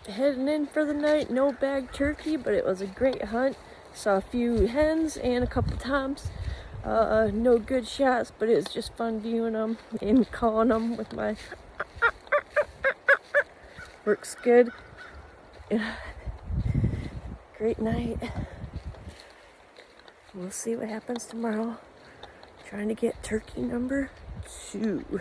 heading in for the night. No bag turkey, but it was a great hunt. Saw a few hens and a couple toms. No good shots, but it was just fun viewing them and calling them with my works good. Great night. We'll see what happens tomorrow. Trying to get turkey number 2.